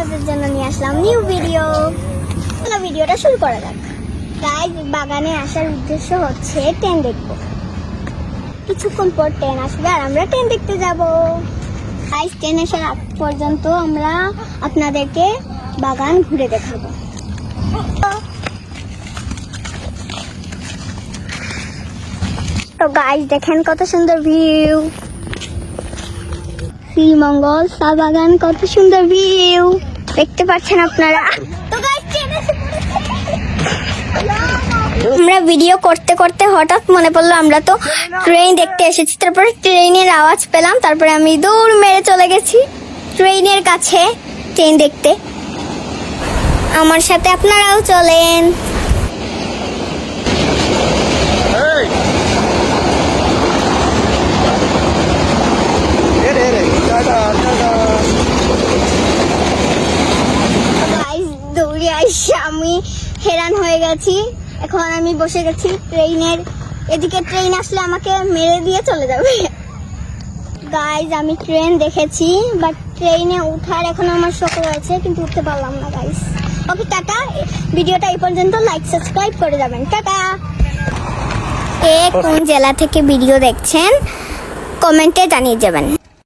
আপনাদের জন্য নিয়ে আসলাম নিউ ভিডিও। ভিডিওটা শুরু করা যাক। গাইস, বাগানে আসার উদ্দেশ্য হচ্ছে ট্রেন দেখবো। কিছুক্ষণ পর ট্রেন আসবে আর আমরা ট্রেন দেখতে যাব। গাইস, ট্রেন আসার আগ পর্যন্ত আমরা আপনাদেরকে বাগান ঘুরে দেখাবো। তো গাইস, দেখেন কত সুন্দর ভিউ। শ্রীমঙ্গল চা বাগান, কত সুন্দর ভিউ দেখতে পাচ্ছেন আপনারা। তো গাইস, ট্রেন এসে পড়েছে। আমরা ভিডিও করতে করতে হঠাৎ মনে পড়লো আমরা তো ট্রেন দেখতে এসেছি। তারপরে ট্রেনের আওয়াজ পেলাম, তারপরে আমি দৌড় মেরে চলে গেছি ট্রেনের কাছে ট্রেন দেখতে। আমার সাথে আপনারাও চলেন। দৌড়ে আসি, আমি হেরান হয়ে গেছি। এখন আমি বসে গেছি ট্রেনের এদিকে। ট্রেন আসলে আমাকে মেরে দিয়ে চলে যাবে। গাইজ, আমি ট্রেন দেখেছি, বাট ট্রেনে উঠার এখন আমার শখ রয়েছে, কিন্তু উঠতে পারলাম না গাইজ। ওকে, টাটা। ভিডিওটা এই পর্যন্ত, লাইক সাবস্ক্রাইব করে যাবেন। টাটা। কে কোন জেলা থেকে ভিডিও দেখছেন কমেন্টে জানিয়ে যাবেন।